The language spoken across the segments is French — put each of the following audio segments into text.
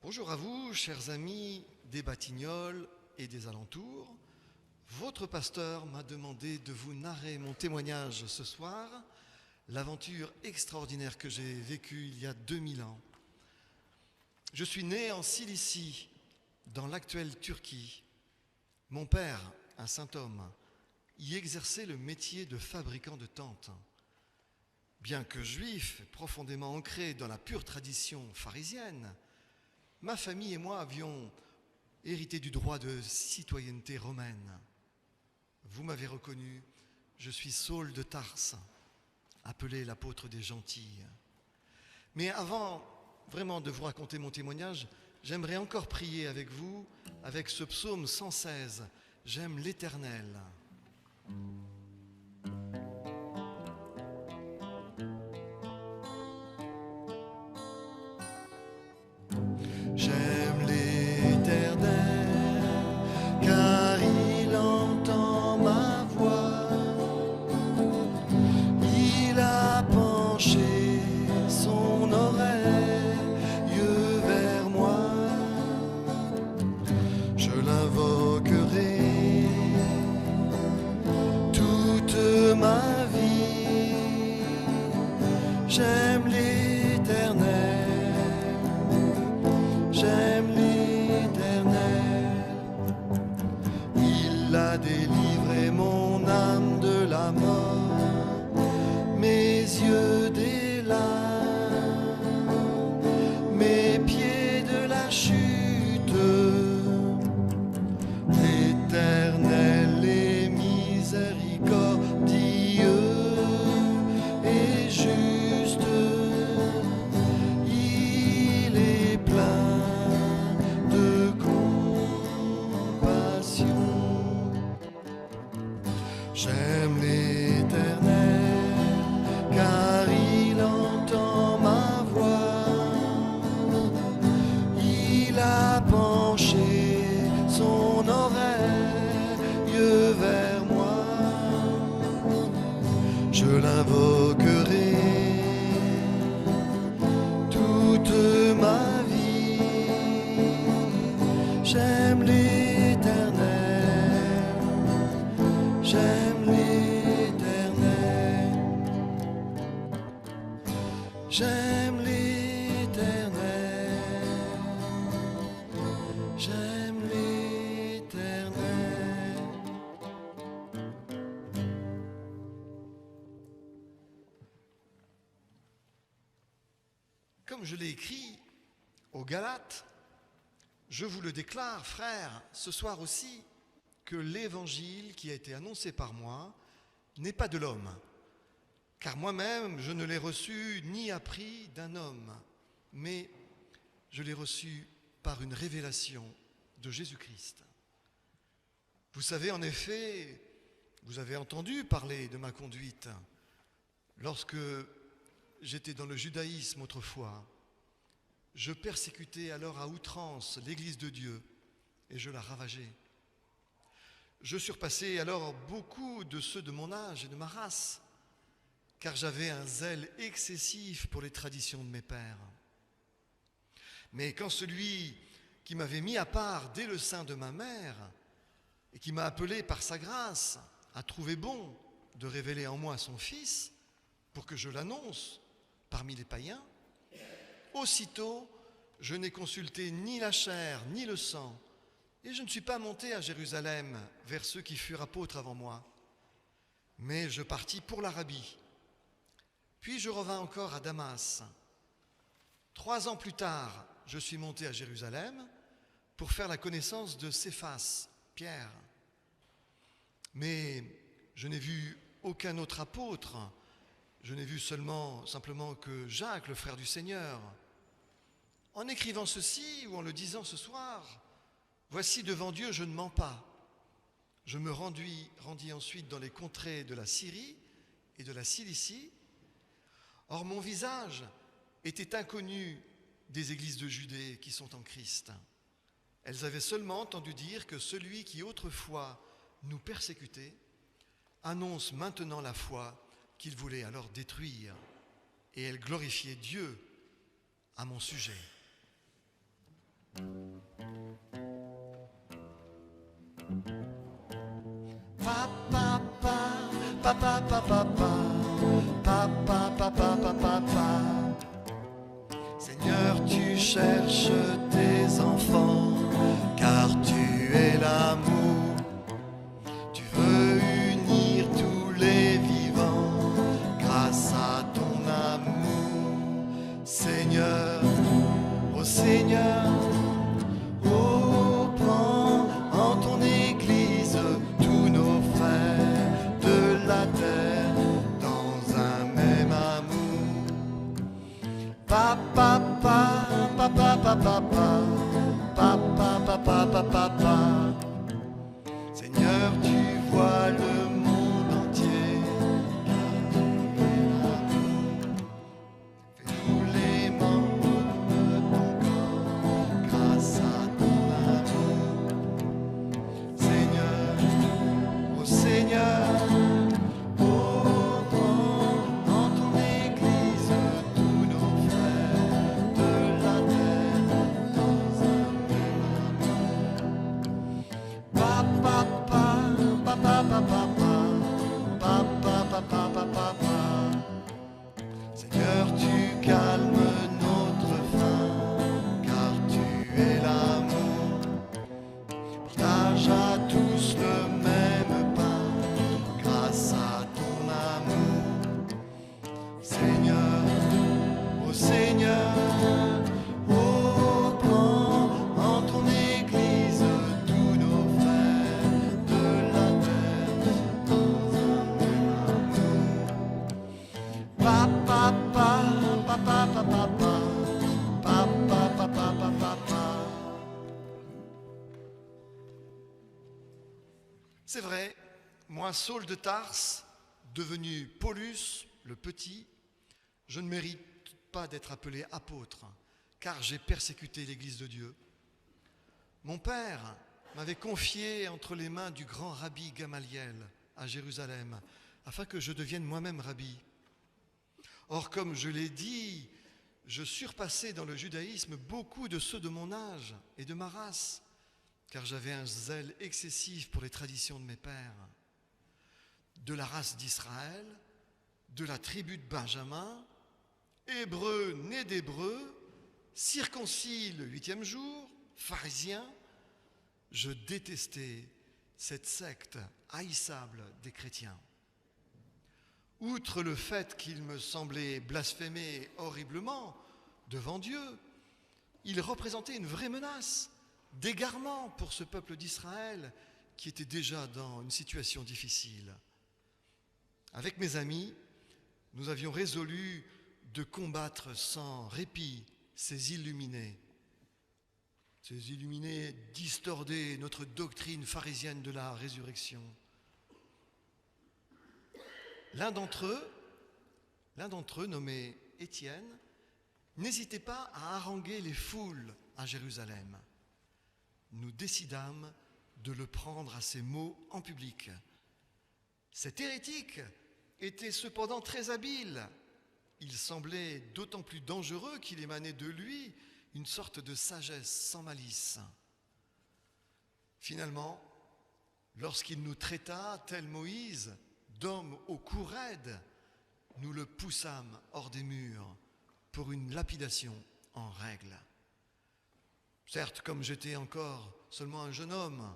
Bonjour à vous, chers amis des Batignolles et des alentours. Votre pasteur m'a demandé de vous narrer mon témoignage ce soir, l'aventure extraordinaire que j'ai vécue il y a 2000 ans. Je suis né en Cilicie, dans l'actuelle Turquie. Mon père, un saint homme, y exerçait le métier de fabricant de tentes. Bien que juif, profondément ancré dans la pure tradition pharisienne, ma famille et moi avions hérité du droit de citoyenneté romaine. Vous m'avez reconnu, je suis Saul de Tarse, appelé l'apôtre des gentils. Mais avant vraiment de vous raconter mon témoignage, j'aimerais encore prier avec vous, avec ce psaume 116, « J'aime l'Éternel ». J'aime l'Éternel, car il entend ma voix. Il a penché son oreille vers moi. Je l'invoquerai toute ma vie. J'aime l'Éternel. J'aime l'Éternel, il a délivré mon âme de la mort, mes yeux des larmes, mes pieds de la chute. L'Éternel est miséricordieux et juste, il est plein de compassion. J'aime l'Éternel, car il entend ma voix. Il a penché son oreille vers moi. Je l'invoquerai toute ma vie. J'aime l'Éternel, j'aime l'Éternel, j'aime l'Éternel, j'aime l'Éternel. Comme je l'ai écrit aux Galates, je vous le déclare, frères, ce soir aussi, que l'évangile qui a été annoncé par moi n'est pas de l'homme, car moi-même je ne l'ai reçu ni appris d'un homme, mais je l'ai reçu par une révélation de Jésus-Christ. Vous savez, en effet, vous avez entendu parler de ma conduite lorsque j'étais dans le judaïsme autrefois. Je persécutais alors à outrance l'Église de Dieu et je la ravageais. Je surpassais alors beaucoup de ceux de mon âge et de ma race, car j'avais un zèle excessif pour les traditions de mes pères. Mais quand celui qui m'avait mis à part dès le sein de ma mère et qui m'a appelé par sa grâce a trouvé bon de révéler en moi son Fils pour que je l'annonce parmi les païens, aussitôt, je n'ai consulté ni la chair ni le sang, et je ne suis pas monté à Jérusalem vers ceux qui furent apôtres avant moi, mais je partis pour l'Arabie. Puis je revins encore à Damas. 3 ans plus tard, je suis monté à Jérusalem pour faire la connaissance de Céphas, Pierre. Mais je n'ai vu aucun autre apôtre. Je n'ai vu simplement que Jacques, le frère du Seigneur. En écrivant ceci ou en le disant ce soir, voici devant Dieu, je ne mens pas. Je me rendis ensuite dans les contrées de la Syrie et de la Cilicie. Or, mon visage était inconnu des églises de Judée qui sont en Christ. Elles avaient seulement entendu dire que celui qui autrefois nous persécutait annonce maintenant la foi qu'il voulait alors détruire, et elles glorifiaient Dieu à mon sujet. Papa, papa, papa, papa, papa, papa, papa. Seigneur, tu cherches tes enfants, car tu es l'amour. Tu veux unir tous les vivants grâce à ton amour. Seigneur, ô Seigneur, oh, prends en ton Église tous nos frères de la terre dans un même amour. Papa, papa, papa, papa, papa, papa, papa, papa. Seigneur, tu vois le monde entier, car tu es l'amour. Fais-nous les membres de ton corps, grâce à ton amour. Seigneur, ô Seigneur, oh, prends en ton Église tous nos frères de la terre dans un même amour. Papa, papa, papa, papa, papa, papa, papa. Seigneur, tu calmes notre faim, car tu es l'amour. Partage à tous le même pain, grâce à ton amour. Seigneur, ô Seigneur, oh, prends en ton Église tous nos frères de la terre dans un même amour. Papa, papa, papa, papa, papa, papa, papa. C'est vrai, moi, Saul de Tarse, devenu Paulus le petit, je ne mérite pas d'être appelé apôtre, car j'ai persécuté l'Église de Dieu. Mon père m'avait confié entre les mains du grand rabbi Gamaliel à Jérusalem, afin que je devienne moi-même rabbi. Or, comme je l'ai dit, je surpassais dans le judaïsme beaucoup de ceux de mon âge et de ma race, car j'avais un zèle excessif pour les traditions de mes pères. De la race d'Israël, de la tribu de Benjamin, hébreu né d'hébreu, circoncis le 8e jour, pharisien, je détestais cette secte haïssable des chrétiens. Outre le fait qu'il me semblait blasphémer horriblement devant Dieu, il représentait une vraie menace d'égarement pour ce peuple d'Israël qui était déjà dans une situation difficile. Avec mes amis, nous avions résolu de combattre sans répit ces illuminés distordaient notre doctrine pharisienne de la résurrection. L'un d'entre eux, nommé Étienne, n'hésitait pas à haranguer les foules à Jérusalem. Nous décidâmes de le prendre à ses mots en public. Cet hérétique était cependant très habile. Il semblait d'autant plus dangereux qu'il émanait de lui une sorte de sagesse sans malice. Finalement, lorsqu'il nous traita, tel Moïse, d'homme au cou raide, nous le poussâmes hors des murs pour une lapidation en règle. Certes, comme j'étais encore seulement un jeune homme,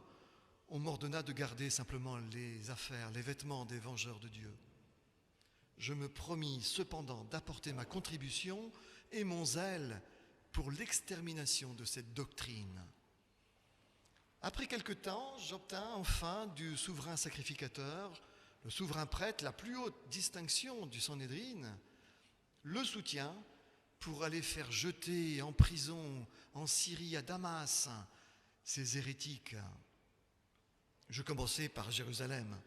on m'ordonna de garder simplement les affaires, les vêtements des vengeurs de Dieu. Je me promis cependant d'apporter ma contribution et mon zèle pour l'extermination de cette doctrine. Après quelque temps, j'obtins enfin du souverain sacrificateur, le souverain prêtre, la plus haute distinction du Sanhédrin, le soutien pour aller faire jeter en prison en Syrie, à Damas, ces hérétiques. Je commençai par Jérusalem,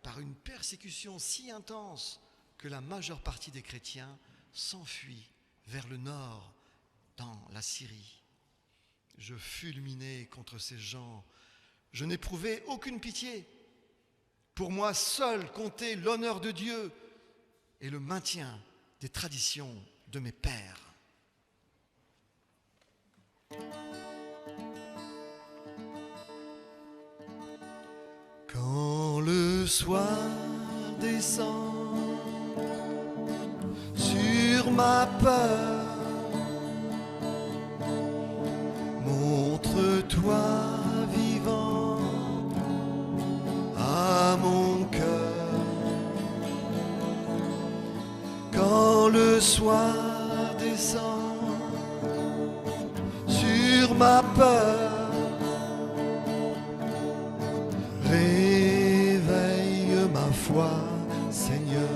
par une persécution si intense que la majeure partie des chrétiens s'enfuit vers le nord, dans la Syrie. Je fulminai contre ces gens. Je n'éprouvais aucune pitié. Pour moi seul comptait l'honneur de Dieu et le maintien des traditions de mes pères. soir descend sur ma peur, montre-toi vivant à mon cœur. Quand le soir descend sur ma peur, réveille ma foi, Seigneur.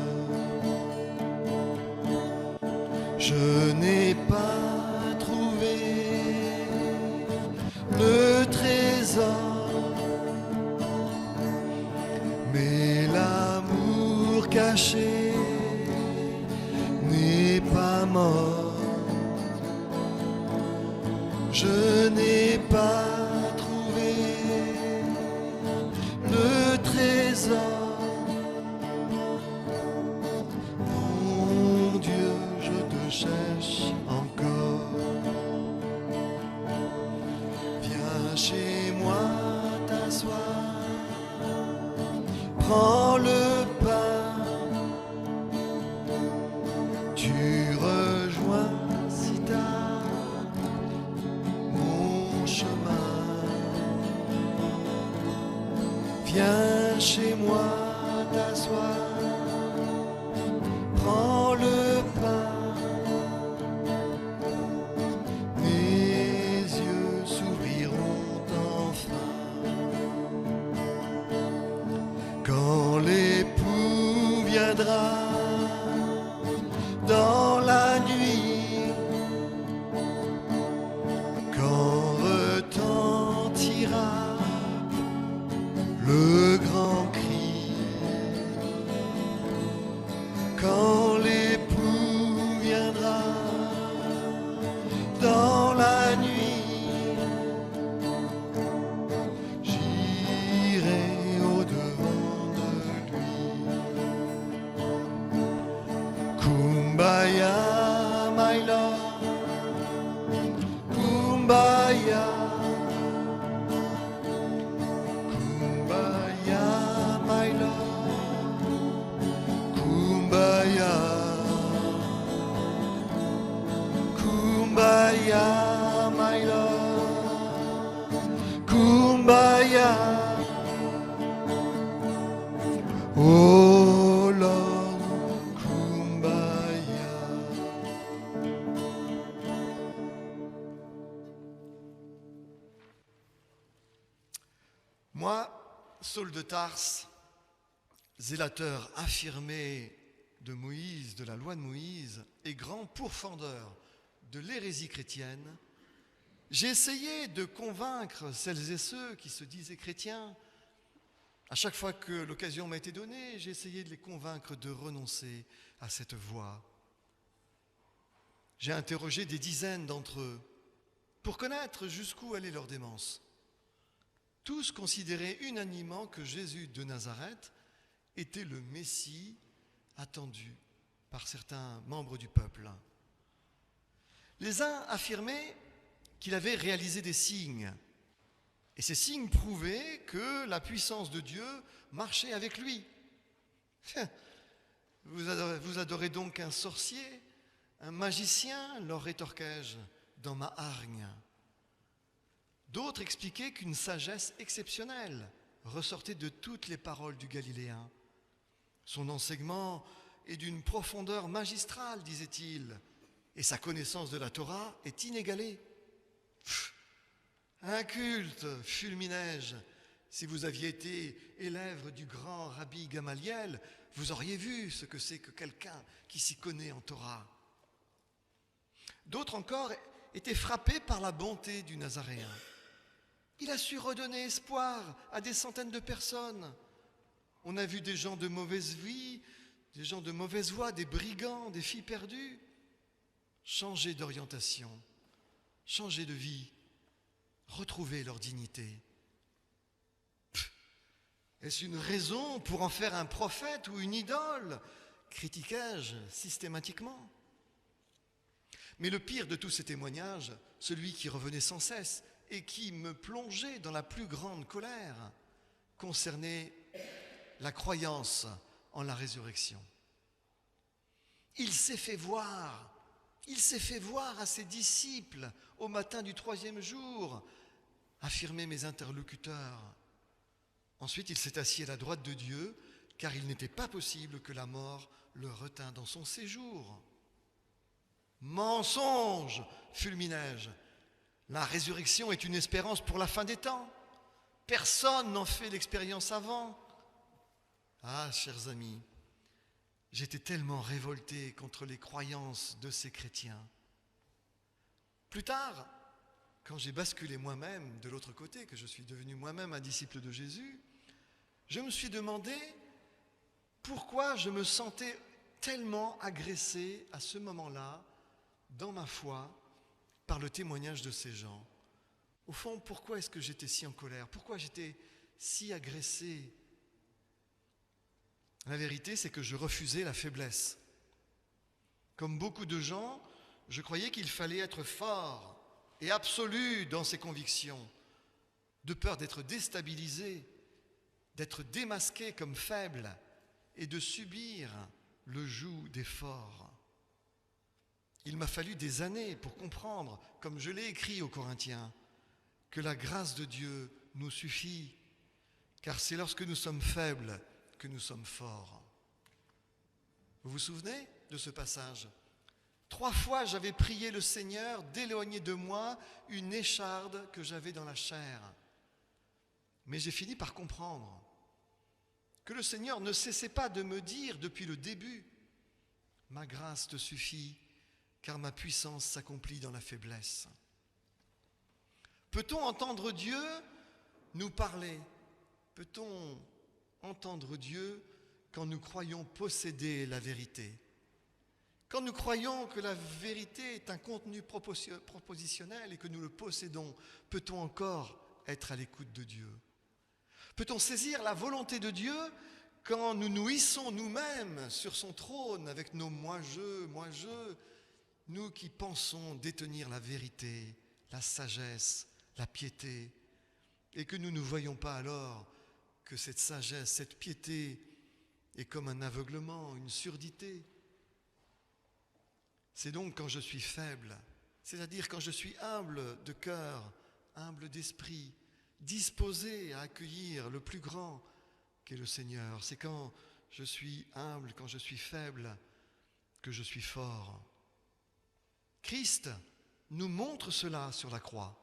Je n'ai pas trouvé le trésor, mais l'amour caché n'est pas mort. Je n'ai pas trouvé le trésor. Mon Dieu, je te cherche encore. Viens chez moi t'asseoir, prends le pain, tu rejoins si tard mon chemin. Viens chez moi t'asseoir, prends le pain, mes yeux s'ouvriront enfin. Quand l'époux viendra dans la nuit, quand retentira le grand cri, quand l'époux viendra dans la nuit, j'irai au-devant de lui. Kumbaya, my love, Kumbaya. Kumbaya, my love, Kumbaya, Kumbaya, my love, Kumbaya. Oh Lord, Kumbaya. Moi, Saul de Tarse, zélateur affirmé de Moïse, de la loi de Moïse, et grand pourfendeur de l'hérésie chrétienne, j'ai essayé de convaincre celles et ceux qui se disaient chrétiens. À chaque fois que l'occasion m'a été donnée, j'ai essayé de les convaincre de renoncer à cette voie. J'ai interrogé des dizaines d'entre eux pour connaître jusqu'où allait leur démence. Tous considéraient unanimement que Jésus de Nazareth était le Messie attendu par certains membres du peuple. Les uns affirmaient qu'il avait réalisé des signes, et ces signes prouvaient que la puissance de Dieu marchait avec lui. Vous adorez donc un sorcier, un magicien, leur rétorquai-je dans ma hargne. D'autres expliquaient qu'une sagesse exceptionnelle ressortait de toutes les paroles du Galiléen. Son enseignement est d'une profondeur magistrale, disait-il, et sa connaissance de la Torah est inégalée. Inculte, fulminai-je, si vous aviez été élève du grand Rabbi Gamaliel, vous auriez vu ce que c'est que quelqu'un qui s'y connaît en Torah. D'autres encore étaient frappés par la bonté du Nazaréen. Il a su redonner espoir à des centaines de personnes. On a vu des gens de mauvaise vie, des gens de mauvaise voie, des brigands, des filles perdues, changer d'orientation, changer de vie, retrouver leur dignité. Est-ce une raison pour en faire un prophète ou une idole ? Critiquai-je systématiquement. Mais le pire de tous ces témoignages, celui qui revenait sans cesse et qui me plongeait dans la plus grande colère, concernait la croyance en la résurrection. Il s'est fait voir à ses disciples au matin du 3e jour, affirmaient mes interlocuteurs. Ensuite, il s'est assis à la droite de Dieu, car il n'était pas possible que la mort le retint dans son séjour. Mensonge, fulminai-je. La résurrection est une espérance pour la fin des temps. Personne n'en fait l'expérience avant. Ah, chers amis, j'étais tellement révolté contre les croyances de ces chrétiens. Plus tard, quand j'ai basculé moi-même de l'autre côté, que je suis devenu moi-même un disciple de Jésus, je me suis demandé pourquoi je me sentais tellement agressé à ce moment-là, dans ma foi, par le témoignage de ces gens. Au fond, pourquoi est-ce que j'étais si en colère? Pourquoi j'étais si agressé? La vérité, c'est que je refusais la faiblesse. Comme beaucoup de gens, je croyais qu'il fallait être fort et absolu dans ses convictions, de peur d'être déstabilisé, d'être démasqué comme faible et de subir le joug des forts. Il m'a fallu des années pour comprendre, comme je l'ai écrit aux Corinthiens, que la grâce de Dieu nous suffit, car c'est lorsque nous sommes faibles que nous sommes forts. Vous vous souvenez de ce passage? 3 fois, j'avais prié le Seigneur d'éloigner de moi une écharde que j'avais dans la chair. Mais j'ai fini par comprendre que le Seigneur ne cessait pas de me dire depuis le début « Ma grâce te suffit, car ma puissance s'accomplit dans la faiblesse. » Peut-on entendre Dieu nous parler? Peut-on entendre Dieu quand nous croyons posséder la vérité? Quand nous croyons que la vérité est un contenu propositionnel et que nous le possédons, peut-on encore être à l'écoute de Dieu? Peut-on saisir la volonté de Dieu quand nous nous hissons nous-mêmes sur son trône avec nos moi-je, nous qui pensons détenir la vérité, la sagesse, la piété, et que nous ne voyons pas alors que cette sagesse, cette piété est comme un aveuglement, une surdité? C'est donc quand je suis faible, c'est-à-dire quand je suis humble de cœur, humble d'esprit, disposé à accueillir le plus grand qu'est le Seigneur. C'est quand je suis humble, quand je suis faible, que je suis fort. Christ nous montre cela sur la croix.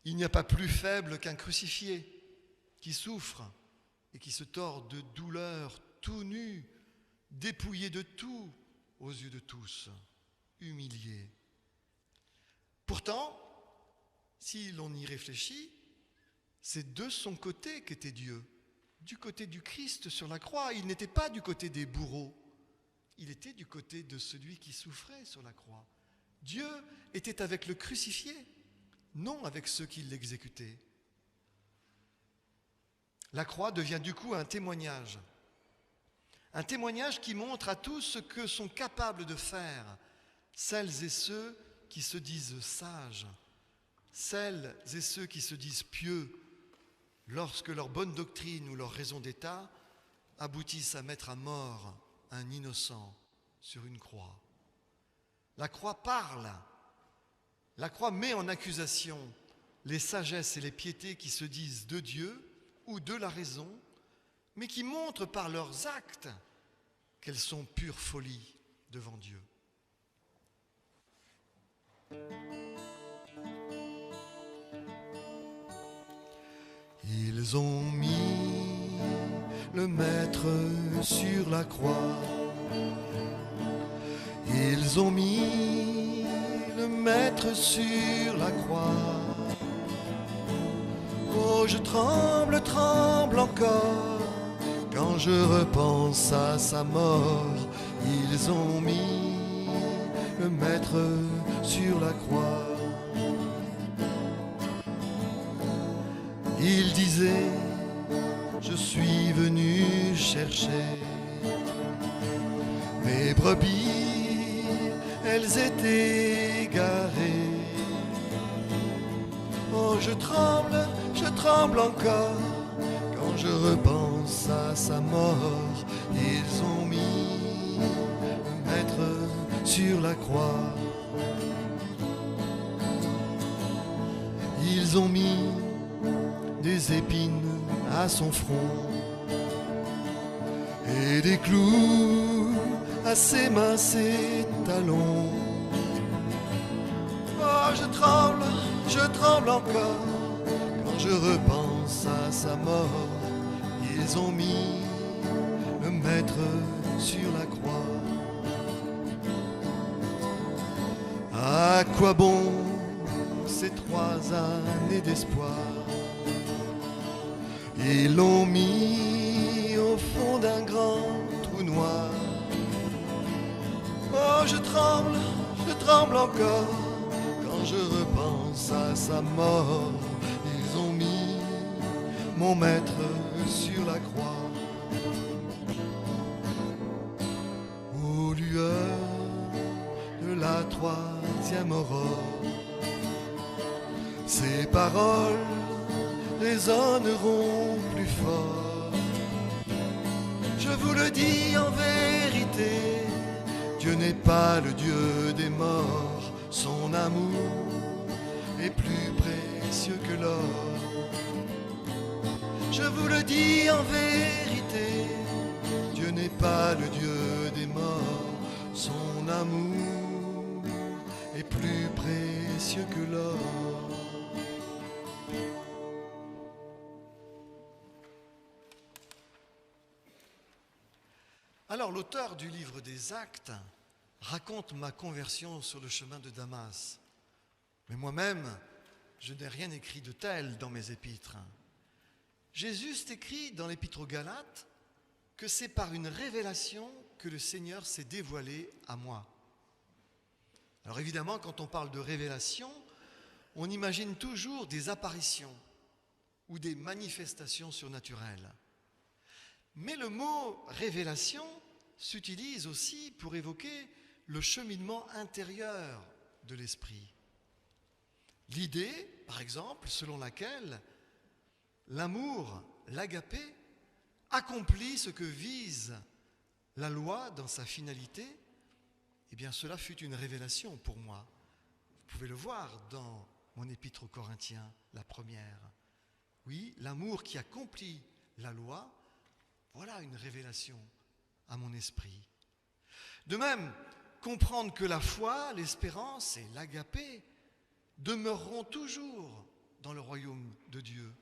Il n'y a pas plus faible qu'un crucifié qui souffre et qui se tord de douleur, tout nu, dépouillé de tout, aux yeux de tous, humilié. Pourtant, si l'on y réfléchit, c'est de son côté qu'était Dieu, du côté du Christ sur la croix. Il n'était pas du côté des bourreaux, il était du côté de celui qui souffrait sur la croix. Dieu était avec le crucifié, non avec ceux qui l'exécutaient. La croix devient du coup un témoignage qui montre à tous ce que sont capables de faire celles et ceux qui se disent sages, celles et ceux qui se disent pieux, lorsque leur bonne doctrine ou leur raison d'État aboutissent à mettre à mort un innocent sur une croix. La croix parle, la croix met en accusation les sagesses et les piétés qui se disent de Dieu ou de la raison, mais qui montrent par leurs actes qu'elles sont pure folie devant Dieu. Ils ont mis le Maître sur la croix. Ils ont mis le Maître sur la croix. Oh, je tremble, tremble encore quand je repense à sa mort. Ils ont mis le Maître sur la croix. Il disait, je suis venu chercher mes brebis, elles étaient égarées. Oh, je tremble encore quand je repense pense à sa mort, ils ont mis le maître sur la croix. Ils ont mis des épines à son front et des clous à ses mains, ses talons. Oh, je tremble encore quand je repense à sa mort. Ils ont mis le maître sur la croix. À quoi bon ces 3 années d'espoir? Ils l'ont mis au fond d'un grand trou noir. Oh, je tremble encore quand je repense à sa mort. Ils ont mis mon maître sur la croix. Aux lueurs de la 3e aurore, ces paroles résonneront plus fort. Je vous le dis en vérité, Dieu n'est pas le Dieu des morts. Son amour est plus précieux que l'or. Je vous le dis en vérité, Dieu n'est pas le Dieu des morts. Son amour est plus précieux que l'or. Alors l'auteur du livre des Actes raconte ma conversion sur le chemin de Damas. Mais moi-même, je n'ai rien écrit de tel dans mes épîtres. J'ai juste écrit dans l'épître aux Galates que c'est par une révélation que le Seigneur s'est dévoilé à moi. Alors évidemment, quand on parle de révélation, on imagine toujours des apparitions ou des manifestations surnaturelles. Mais le mot révélation s'utilise aussi pour évoquer le cheminement intérieur de l'esprit. L'idée, par exemple, selon laquelle l'amour, l'agapé, accomplit ce que vise la loi dans sa finalité, eh bien cela fut une révélation pour moi. Vous pouvez le voir dans mon épître aux Corinthiens, la première. Oui, l'amour qui accomplit la loi, voilà une révélation à mon esprit. De même, comprendre que la foi, l'espérance et l'agapé demeureront toujours dans le royaume de Dieu,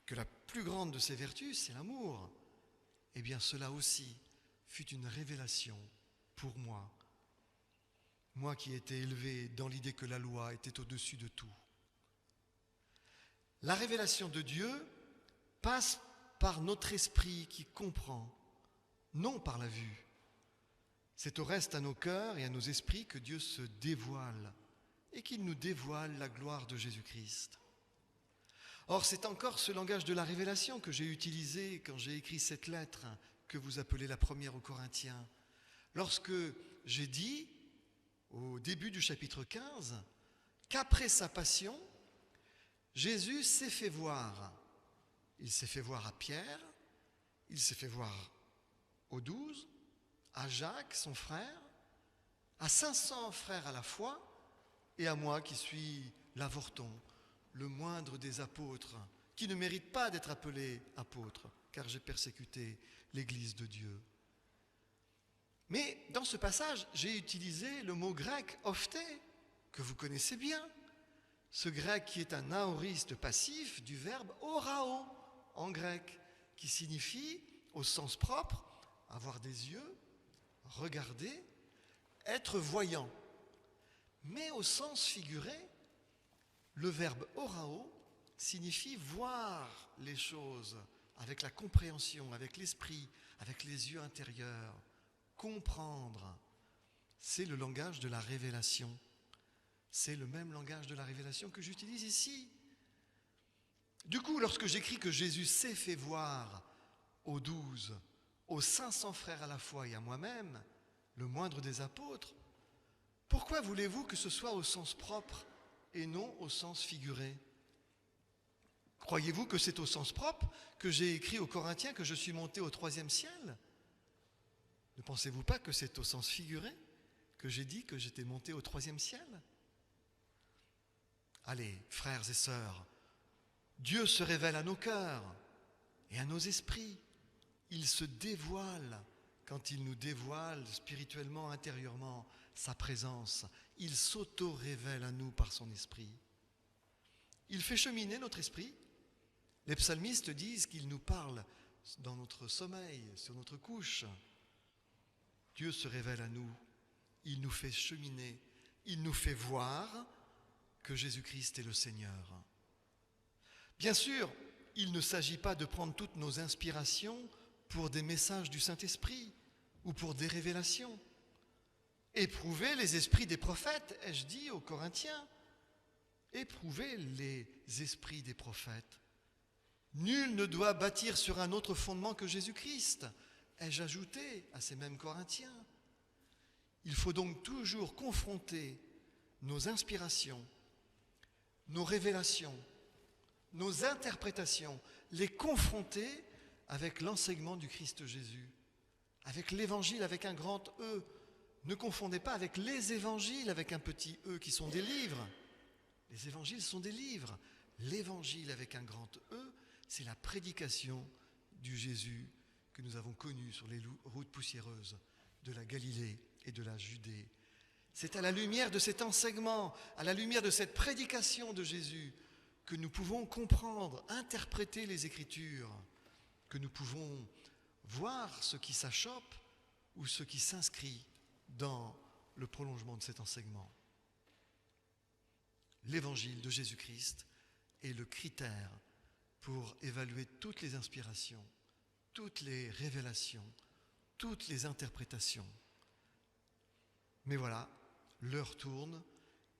que la plus grande de ces vertus, c'est l'amour, eh bien cela aussi fut une révélation pour moi. Moi qui étais élevé dans l'idée que la loi était au-dessus de tout. La révélation de Dieu passe par notre esprit qui comprend, non par la vue. C'est au reste à nos cœurs et à nos esprits que Dieu se dévoile et qu'il nous dévoile la gloire de Jésus-Christ. Or, c'est encore ce langage de la révélation que j'ai utilisé quand j'ai écrit cette lettre que vous appelez la première aux Corinthiens. Lorsque j'ai dit, au début du chapitre 15, qu'après sa passion, Jésus s'est fait voir. Il s'est fait voir à Pierre, il s'est fait voir aux 12, à Jacques, son frère, à 500 frères à la fois, et à moi qui suis l'avorton, le moindre des apôtres, qui ne mérite pas d'être appelé apôtre, car j'ai persécuté l'Église de Dieu. Mais dans ce passage, j'ai utilisé le mot grec « ophté », que vous connaissez bien. Ce grec qui est un aoriste passif du verbe « orao » en grec, qui signifie, au sens propre, avoir des yeux, regarder, être voyant. Mais au sens figuré, le verbe « orao » signifie voir les choses avec la compréhension, avec l'esprit, avec les yeux intérieurs. Comprendre, c'est le langage de la révélation. C'est le même langage de la révélation que j'utilise ici. Du coup, lorsque j'écris que Jésus s'est fait voir aux 12, aux 500 frères à la fois et à moi-même, le moindre des apôtres, pourquoi voulez-vous que ce soit au sens propre et non au sens figuré ? Croyez-vous que c'est au sens propre que j'ai écrit aux Corinthiens que je suis monté au 3e ciel? Ne pensez-vous pas que c'est au sens figuré que j'ai dit que j'étais monté au 3e ciel? Allez, frères et sœurs, Dieu se révèle à nos cœurs et à nos esprits. Il se dévoile quand il nous dévoile spirituellement, intérieurement, sa présence. Il s'auto-révèle à nous par son esprit. Il fait cheminer notre esprit. Les psalmistes disent qu'il nous parle dans notre sommeil, sur notre couche. Dieu se révèle à nous. Il nous fait cheminer. Il nous fait voir que Jésus-Christ est le Seigneur. Bien sûr, il ne s'agit pas de prendre toutes nos inspirations pour des messages du Saint-Esprit ou pour des révélations. Éprouvez les esprits des prophètes, ai-je dit aux Corinthiens. Éprouvez les esprits des prophètes. Nul ne doit bâtir sur un autre fondement que Jésus-Christ, ai-je ajouté à ces mêmes Corinthiens. Il faut donc toujours confronter nos inspirations, nos révélations, nos interprétations, les confronter avec l'enseignement du Christ Jésus, avec l'évangile avec un grand E. Ne confondez pas avec les évangiles avec un petit E qui sont des livres. Les évangiles sont des livres. L'évangile avec un grand E, c'est la prédication du Jésus que nous avons connu sur les routes poussiéreuses de la Galilée et de la Judée. C'est à la lumière de cet enseignement, à la lumière de cette prédication de Jésus, que nous pouvons comprendre, interpréter les Écritures, que nous pouvons voir ce qui s'achoppe ou ce qui s'inscrit dans le prolongement de cet enseignement. L'évangile de Jésus-Christ est le critère pour évaluer toutes les inspirations, toutes les révélations, toutes les interprétations. Mais voilà, l'heure tourne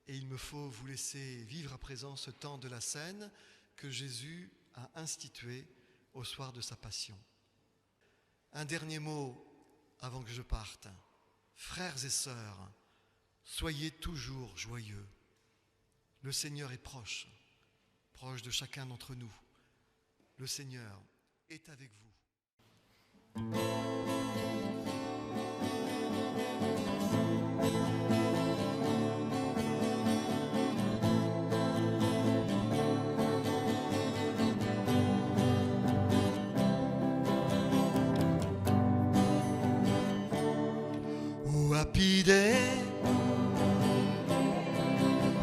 et il me faut vous laisser vivre à présent ce temps de la scène que Jésus a institué au soir de sa passion. Un dernier mot avant que je parte. Frères et sœurs, soyez toujours joyeux. Le Seigneur est proche, proche de chacun d'entre nous. Le Seigneur est avec vous. Oh happy day,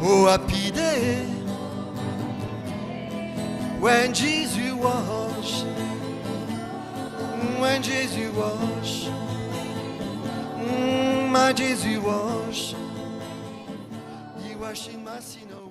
oh happy day, when Jesus wash, when Jesus wash, my Jesus wash, he washing my sin away.